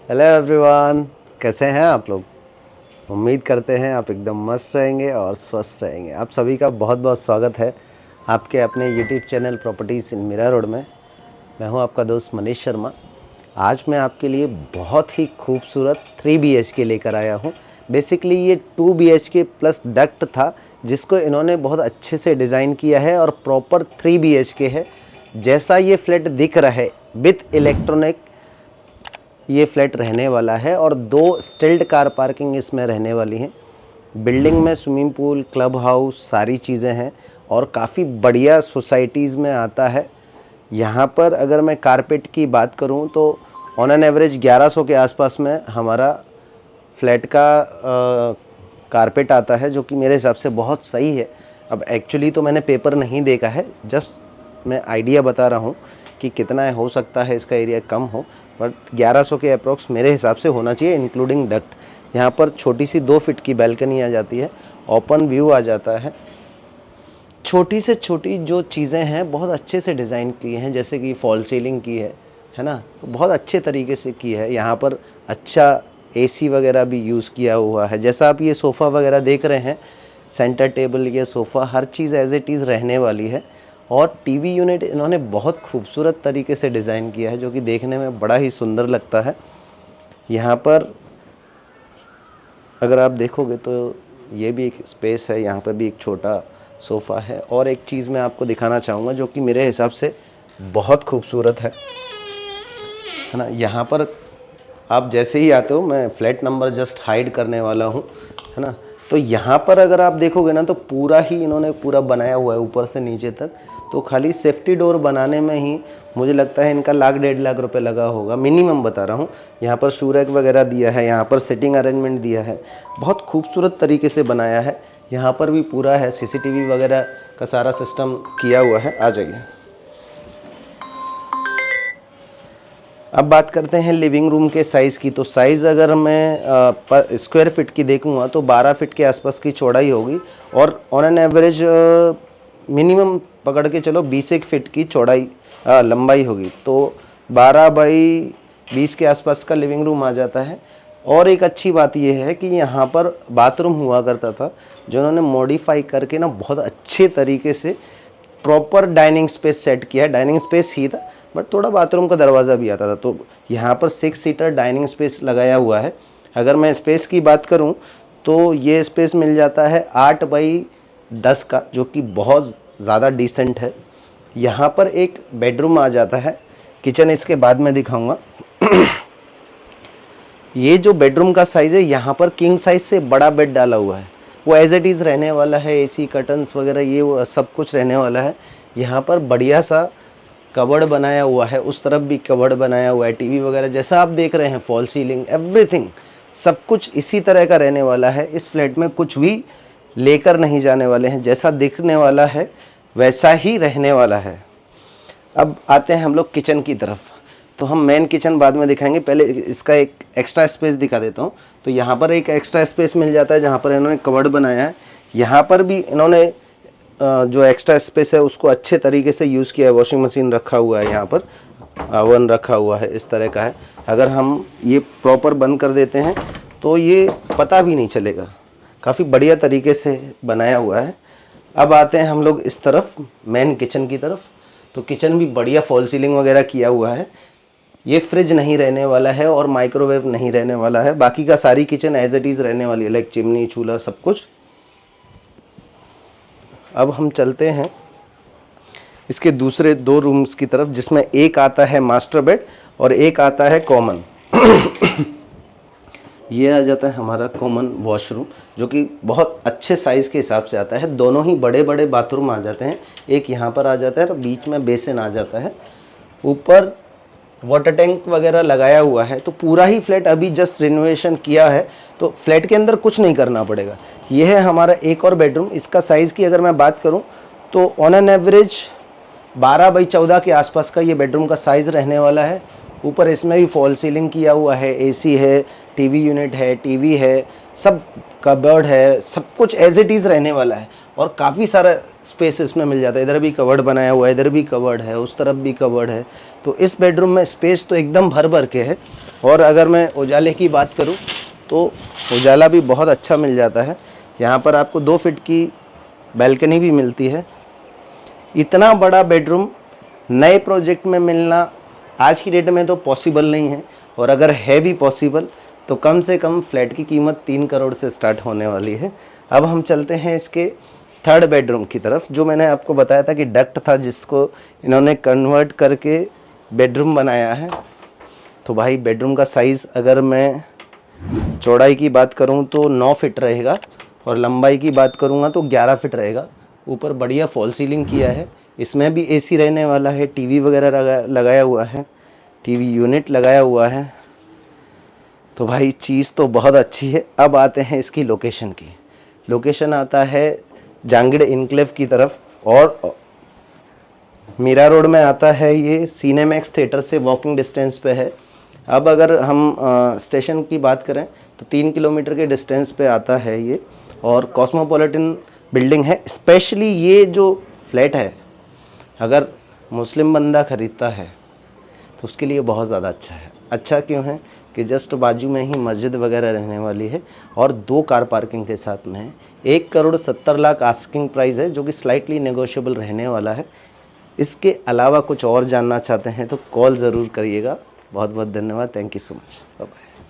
Hello everyone, कैसे हैं आप लोग। उम्मीद करते हैं आप एकदम मस्त रहेंगे और स्वस्थ रहेंगे। आप सभी का बहुत बहुत स्वागत है आपके अपने यूट्यूब चैनल प्रॉपर्टीज़ इन मीरा रोड में। मैं हूं आपका दोस्त मनीष शर्मा। आज मैं आपके लिए बहुत ही खूबसूरत 3 BHK लेकर आया हूं। बेसिकली ये 2 BHK प्लस डक्ट था, जिसको इन्होंने बहुत अच्छे से डिज़ाइन किया है और प्रॉपर 3 BHK है। जैसा ये फ्लैट दिख रहा है विथ इलेक्ट्रॉनिक ये फ्लैट रहने वाला है और 2 स्टिल्ड कार पार्किंग इसमें रहने वाली हैं। बिल्डिंग में स्विमिंग पूल, क्लब हाउस सारी चीज़ें हैं और काफ़ी बढ़िया सोसाइटीज़ में आता है। यहाँ पर अगर मैं कारपेट की बात करूँ तो ऑन एन एवरेज 1100 के आसपास में हमारा फ्लैट का कारपेट आता है, जो कि मेरे हिसाब से बहुत सही है। अब एक्चुअली तो मैंने पेपर नहीं देखा है, जस्ट मैं आइडिया बता रहा हूँ कि कितना हो सकता है इसका एरिया कम हो, बट 1100 के अप्रॉक्स मेरे हिसाब से होना चाहिए इंक्लूडिंग डक्ट। यहाँ पर छोटी सी 2 फीट की बैल्कनी आ जाती है, ओपन व्यू आ जाता है। छोटी से छोटी जो चीज़ें हैं बहुत अच्छे से डिज़ाइन की हैं, जैसे कि फॉल सीलिंग की है ना, तो बहुत अच्छे तरीके से की है। यहाँ पर अच्छा एसी वगैरह भी यूज़ किया हुआ है। जैसा आप ये सोफ़ा वगैरह देख रहे हैं, सेंटर टेबल, ये सोफ़ा, हर चीज़ एज इट इज़ रहने वाली है। और टीवी यूनिट इन्होंने बहुत खूबसूरत तरीके से डिज़ाइन किया है, जो कि देखने में बड़ा ही सुंदर लगता है। यहाँ पर अगर आप देखोगे तो ये भी एक स्पेस है, यहाँ पर भी एक छोटा सोफ़ा है। और एक चीज़ मैं आपको दिखाना चाहूँगा जो कि मेरे हिसाब से बहुत खूबसूरत है ना। यहाँ पर आप जैसे ही आते हो, मैं फ्लैट नंबर जस्ट हाइड करने वाला हूँ, है ना। तो यहाँ पर अगर आप देखोगे ना तो पूरा ही इन्होंने पूरा बनाया हुआ है ऊपर से नीचे तक। तो खाली सेफ्टी डोर बनाने में ही मुझे लगता है इनका 1,00,000-1.5 लाख रुपए लगा होगा, मिनिमम बता रहा हूँ। यहाँ पर शू रैक वगैरह दिया है, यहाँ पर सिटिंग अरेंजमेंट दिया है, बहुत खूबसूरत तरीके से बनाया है। यहाँ पर भी पूरा है, CCTV वगैरह का सारा सिस्टम किया हुआ है। आ जाइए, अब बात करते हैं लिविंग रूम के साइज़ की। तो साइज़ अगर मैं स्क्वायर फीट की देखूंगा तो 12 फीट के आसपास की चौड़ाई होगी और ऑन एन एवरेज मिनिमम पकड़ के चलो 21 फीट की चौड़ाई लंबाई होगी। तो 12 बाई 20 के आसपास का लिविंग रूम आ जाता है। और एक अच्छी बात यह है कि यहाँ पर बाथरूम हुआ करता था, जो उन्होंने मॉडिफाई करके ना बहुत अच्छे तरीके से प्रॉपर डाइनिंग स्पेस सेट किया है। डाइनिंग स्पेस ही था बट थोड़ा बाथरूम का दरवाज़ा भी आता था। तो यहाँ पर 6 सीटर डाइनिंग स्पेस लगाया हुआ है। अगर मैं स्पेस की बात करूँ तो ये स्पेस मिल जाता है 8 बाई 10 का, जो कि बहुत ज़्यादा डिसेंट है। यहाँ पर एक बेडरूम आ जाता है, किचन इसके बाद में दिखाऊंगा। ये जो बेडरूम का साइज़ है, यहाँ पर किंग साइज़ से बड़ा बेड डाला हुआ है, वो एज इट इज़ रहने वाला है। AC कर्टन्स वगैरह ये वो सब कुछ रहने वाला है। यहाँ पर बढ़िया सा कबर्ड बनाया हुआ है, उस तरफ भी कबर्ड बनाया हुआ है। टीवी वगैरह जैसा आप देख रहे हैं, फॉल सीलिंग, एवरीथिंग सब कुछ इसी तरह का रहने वाला है। इस फ्लैट में कुछ भी लेकर नहीं जाने वाले हैं, जैसा दिखने वाला है वैसा ही रहने वाला है। अब आते हैं हम लोग किचन की तरफ। तो हम मेन किचन बाद में दिखाएंगे, पहले इसका एक एक्स्ट्रा स्पेस दिखा देता हूँ। तो यहाँ पर एक एक्स्ट्रा स्पेस मिल जाता है, जहाँ पर इन्होंने कबर्ड बनाया है। यहाँ पर भी इन्होंने जो एक्स्ट्रा स्पेस है उसको अच्छे तरीके से यूज़ किया है। वॉशिंग मशीन रखा हुआ है, यहाँ पर ओवन रखा हुआ है, इस तरह का है। अगर हम ये प्रॉपर बंद कर देते हैं तो ये पता भी नहीं चलेगा, काफ़ी बढ़िया तरीके से बनाया हुआ है। अब आते हैं हम लोग इस तरफ, मेन किचन की तरफ। तो किचन भी बढ़िया फॉल सीलिंग वगैरह किया हुआ है। ये फ्रिज नहीं रहने वाला है और माइक्रोवेव नहीं रहने वाला है, बाकी का सारी किचन एज इट इज़ रहने वाली है, लाइक चिमनी, चूल्हा, सब कुछ। अब हम चलते हैं इसके दूसरे 2 रूम्स की तरफ, जिसमें एक आता है मास्टर बेड और एक आता है कॉमन। ये आ जाता है हमारा कॉमन वॉशरूम, जो कि बहुत अच्छे साइज़ के हिसाब से आता है। दोनों ही बड़े बड़े बाथरूम आ जाते हैं, एक यहाँ पर आ जाता है और बीच में बेसिन आ जाता है। ऊपर वाटर टैंक वगैरह लगाया हुआ है। तो पूरा ही फ्लैट अभी जस्ट रिनोवेशन किया है, तो फ्लैट के अंदर कुछ नहीं करना पड़ेगा। यह है हमारा एक और बेडरूम। इसका साइज़ की अगर मैं बात करूं तो ऑन एन एवरेज 12 बाई 14 के आसपास का ये बेडरूम का साइज़ रहने वाला है। ऊपर इसमें भी फॉल सीलिंग किया हुआ है, AC है, टीवी यूनिट है, टीवी है, सब कबर्ड है, सब कुछ एज इट इज़ रहने वाला है। और काफ़ी सारा स्पेस इसमें मिल जाता है। इधर भी कबर्ड बनाया हुआ है, इधर भी कबर्ड है, उस तरफ भी कबर्ड है। तो इस बेडरूम में स्पेस तो एकदम भर भर के है। और अगर मैं उजाले की बात करूं तो उजाला भी बहुत अच्छा मिल जाता है। यहाँ पर आपको 2 फीट की बैल्कनी भी मिलती है। इतना बड़ा बेडरूम नए प्रोजेक्ट में मिलना आज की डेट में तो पॉसिबल नहीं है, और अगर है भी पॉसिबल तो कम से कम फ्लैट की कीमत 3 करोड़ से स्टार्ट होने वाली है। अब हम चलते हैं इसके 3rd बेडरूम की तरफ, जो मैंने आपको बताया था कि डक्ट था जिसको इन्होंने कन्वर्ट करके बेडरूम बनाया है। तो भाई बेडरूम का साइज़ अगर मैं चौड़ाई की बात करूं तो 9 फीट रहेगा, और लंबाई की बात करूंगा तो 11 फीट रहेगा। ऊपर बढ़िया फॉल सीलिंग किया है, इसमें भी एसी रहने वाला है, टीवी वगैरह लगाया हुआ है, टीवी यूनिट लगाया हुआ है। तो भाई चीज़ तो बहुत अच्छी है। अब आते हैं इसकी लोकेशन की। लोकेशन आता है जांगीड़ इनक्लेव की तरफ, और मीरा रोड में आता है। ये सिनेमैक्स थिएटर से वॉकिंग डिस्टेंस पे है। अब अगर हम स्टेशन की बात करें तो 3 किलोमीटर के डिस्टेंस पे आता है ये, और कॉस्मोपॉलिटन बिल्डिंग है। स्पेशली ये जो फ्लैट है, अगर मुस्लिम बंदा ख़रीदता है तो उसके लिए बहुत ज़्यादा अच्छा है। अच्छा क्यों है कि जस्ट बाजू में ही मस्जिद वगैरह रहने वाली है, और 2 कार पार्किंग के साथ में है। 1,70,00,000 आस्किंग प्राइस है, जो कि स्लाइटली नेगोशिएबल रहने वाला है। इसके अलावा कुछ और जानना चाहते हैं तो कॉल ज़रूर करिएगा। बहुत बहुत धन्यवाद। Thank you so much. Bye bye.